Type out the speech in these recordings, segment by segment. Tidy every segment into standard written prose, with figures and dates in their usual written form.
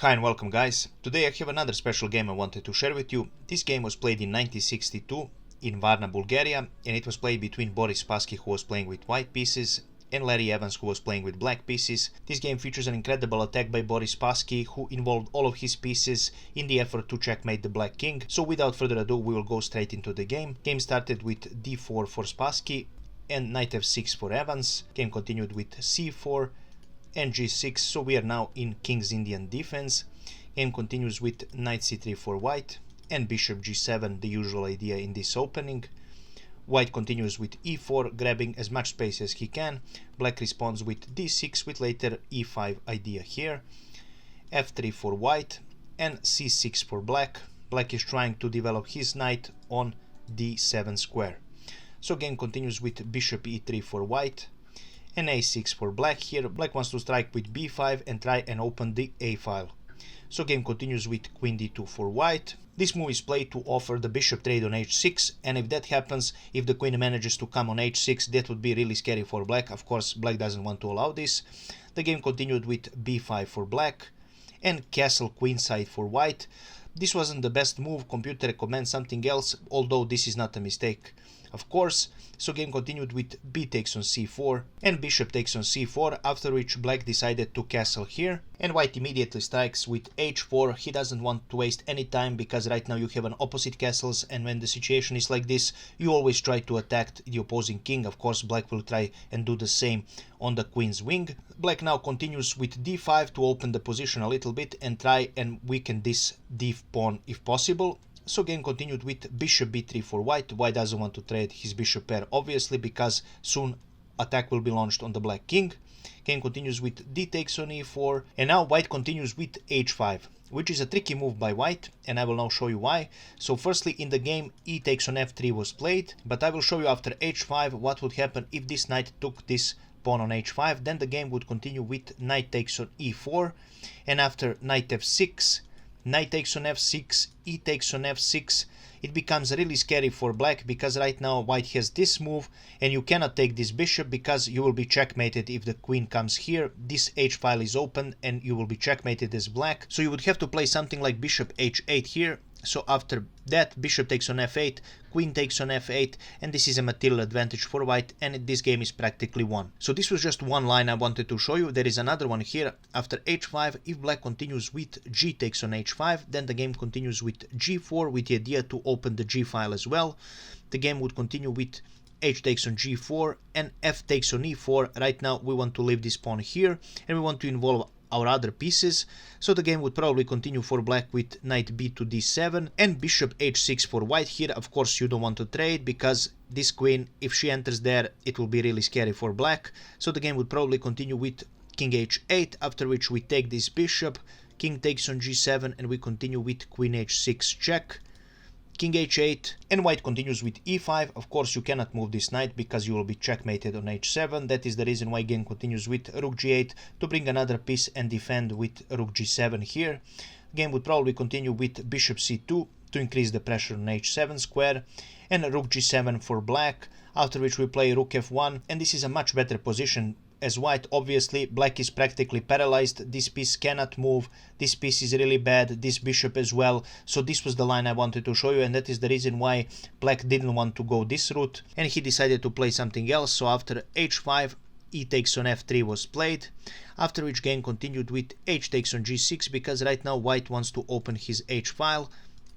Hi and welcome guys. Today I have another special game I wanted to share with you. This game was played in 1962 in Varna, Bulgaria, and it was played between Boris Spassky, who was playing with white pieces, and Larry Evans, who was playing with black pieces. This game features an incredible attack by Boris Spassky, who involved all of his pieces in the effort to checkmate the black king. So without further ado, we will go straight into the game. Game started with d4 for Spassky and knight f6 for Evans. Game continued with c4 and g6, so we are now in King's Indian defense. Game continues with knight c3 for white and bishop g7, the usual idea in this opening. White continues with e4, grabbing as much space as he can. Black responds with d6 with later e5 idea here. f3 for white and c6 for black. Black is trying to develop his knight on d7 square. So game continues with bishop e3 for white and a6 for black here. Black wants to strike with b5 and try and open the a file. So game continues with queen d2 for white. This move is played to offer the bishop trade on h6, and if that happens, if the queen manages to come on h6, that would be really scary for black. Of course, black doesn't want to allow this. The game continued with b5 for black and castle queenside for white. This wasn't the best move. Computer recommends something else, although this is not a mistake, of course. So game continued with b takes on c4 and bishop takes on c4, after which black decided to castle here, and white immediately strikes with h4. He doesn't want to waste any time because right now you have an opposite castles, and when the situation is like this, you always try to attack the opposing king. Of course, black will try and do the same on the queen's wing. Black now continues with d5 to open the position a little bit and try and weaken this d pawn if possible. So game continued with bishop b3 for white. White doesn't want to trade his bishop pair, obviously, because soon attack will be launched on the black king. Game continues with d takes on e4, and now white continues with h5, which is a tricky move by white, and I will now show you why. So firstly, in the game, e takes on f3 was played, but I will show you after h5 what would happen if this knight took this pawn on h5. Then the game would continue with knight takes on e4, and after knight f6, knight takes on f6, e takes on f6. It becomes really scary for black because right now white has this move and you cannot take this bishop because you will be checkmated if the queen comes here. This h file is open and you will be checkmated as black. So you would have to play something like bishop h8 here. So after that, bishop takes on f8, queen takes on f8, and this is a material advantage for white, and this game is practically won. So this was just one line I wanted to show you. There is another one here. After h5, if black continues with g takes on h5, then the game continues with g4 with the idea to open the g file as well. The game would continue with h takes on g4 and f takes on e4. Right now we want to leave this pawn here and we want to involve our other pieces, so the game would probably continue for black with knight b to d7 and bishop h6 for white here. Of course, you don't want to trade because this queen, if she enters there, it will be really scary for black. So the game would probably continue with king h8, after which we take this bishop, king takes on g7, and we continue with queen h6 check, king h8, and white continues with e5. Of course, you cannot move this knight because you will be checkmated on h7. That is the reason why game continues with rook g8 to bring another piece and defend with rook g7 here. Game would probably continue with bishop c2 to increase the pressure on h7 square and rook g7 for black, after which we play rook f1, and this is a much better position as white. Obviously, black is practically paralyzed. This piece cannot move. This piece is really bad. This bishop as well. So this was the line I wanted to show you, and that is the reason why black didn't want to go this route and he decided to play something else. So after h5, e takes on f3 was played, after which game continued with h takes on g6 because right now white wants to open his h file.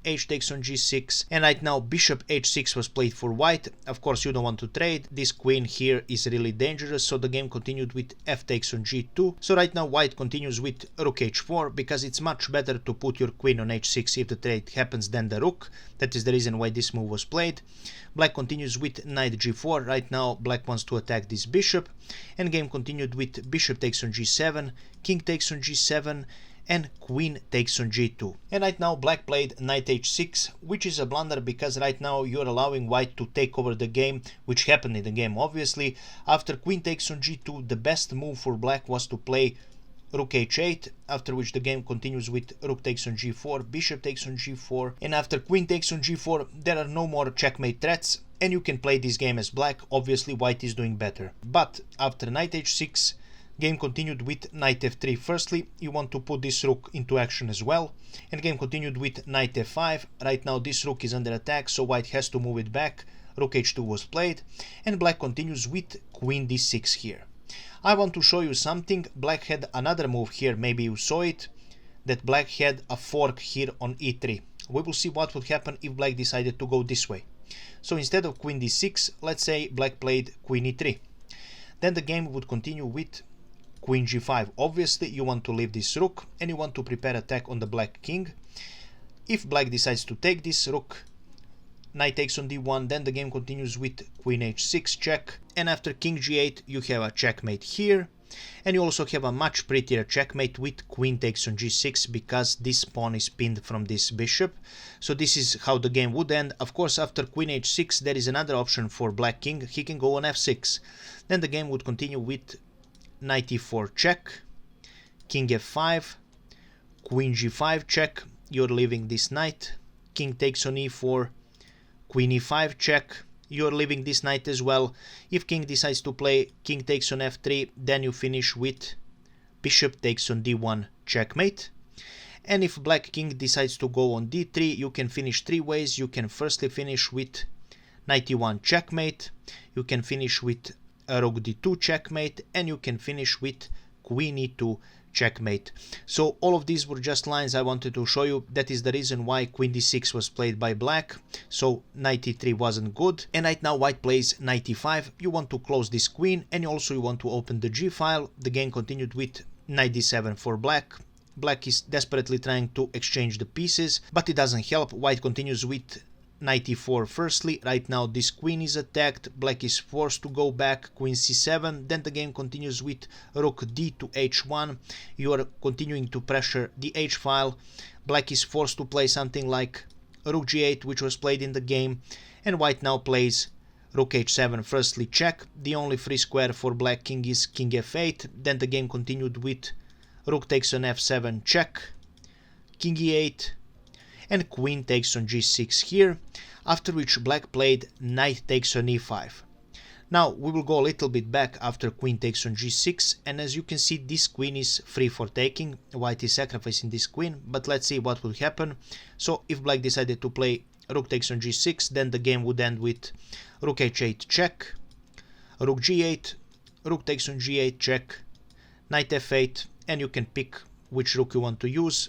H takes on g6, and right now bishop h6 was played for white. Of course, you don't want to trade. This queen here is really dangerous, so the game continued with f takes on g2. So right now white continues with rook h4 because it's much better to put your queen on h6 if the trade happens than the rook. That is the reason why this move was played. Black continues with knight g4. Right now black wants to attack this bishop, and game continued with bishop takes on g7, king takes on g7, and queen takes on g2. And right now black played knight h6, which is a blunder because right now you're allowing white to take over the game, which happened in the game obviously. After queen takes on g2, the best move for black was to play rook h8, after which the game continues with rook takes on g4, bishop takes on g4, and after queen takes on g4 there are no more checkmate threats and you can play this game as black. Obviously white is doing better. But after knight h6, Game continued with knight f3. Firstly, you want to put this rook into action as well. And game continued with knight f5. Right now this rook is under attack, so white has to move it back. Rook h2 was played. And black continues with queen d6 here. I want to show you something. Black had another move here, maybe you saw it, that black had a fork here on e3. We will see what would happen if black decided to go this way. So instead of queen d6, let's say black played queen e3. Then the game would continue with queen g5. Obviously you want to leave this rook and you want to prepare attack on the black king. If black decides to take this rook, knight takes on d1, then the game continues with queen h6 check, and after king g8 you have a checkmate here, and you also have a much prettier checkmate with queen takes on g6 because this pawn is pinned from this bishop. So this is how the game would end. Of course, after queen h6 there is another option for black king. He can go on f6. Then the game would continue with knight e4 check, king f5, queen g5 check, you're leaving this knight, king takes on e4, queen e5 check, you're leaving this knight as well. If king decides to play king takes on f3, then you finish with bishop takes on d1 checkmate. And if black king decides to go on d3, you can finish three ways. You can firstly finish with knight e1 checkmate, you can finish with rook d2 checkmate, and you can finish with queen e2 checkmate. So all of these were just lines I wanted to show you. That is the reason why queen d6 was played by black. So knight e3 wasn't good. And right now white plays knight e5. You want to close this queen, and also you want to open the g file. The game continued with knight d7 for black. Black is desperately trying to exchange the pieces, but it doesn't help. White continues with knight e4 firstly. Right now this queen is attacked, black is forced to go back, queen c7, then the game continues with rook d to h1. You are continuing to pressure the h file. Black is forced to play something like rook g8, which was played in the game, and white now plays rook h7 firstly check. The only free square for black king is king f8. Then the game continued with rook takes on f7 check, king e8, and queen takes on g6 here, after which black played knight takes on e5. Now we will go a little bit back after queen takes on g6, and as you can see this queen is free for taking. White is sacrificing this queen, but let's see what will happen. So if black decided to play rook takes on g6, then the game would end with rook h8 check, rook g8, rook takes on g8 check, knight f8, and you can pick which rook you want to use.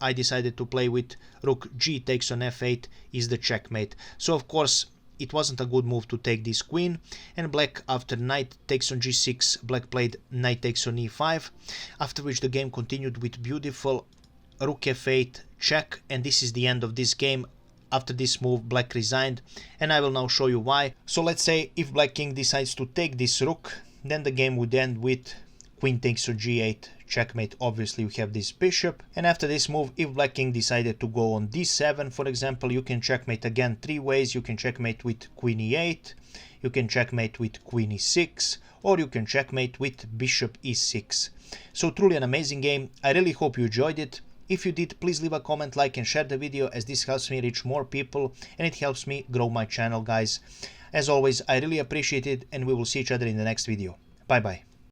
I decided to play with rook g takes on f8 is the checkmate. So of course it wasn't a good move to take this queen, and black after knight takes on g6, black played knight takes on e5, after which the game continued with beautiful rook f8 check, and this is the end of this game. After this move black resigned, and I will now show you why. So let's say if black king decides to take this rook, then the game would end with queen takes on g8 checkmate. Obviously you have this bishop, and after this move if black king decided to go on d7 for example, you can checkmate again three ways. You can checkmate with queen e8, you can checkmate with queen e6, or you can checkmate with bishop e6. So truly an amazing game. I really hope you enjoyed it. If you did, please leave a comment, like and share the video, as this helps me reach more people and it helps me grow my channel, guys. As always, I really appreciate it, and we will see each other in the next video. Bye bye.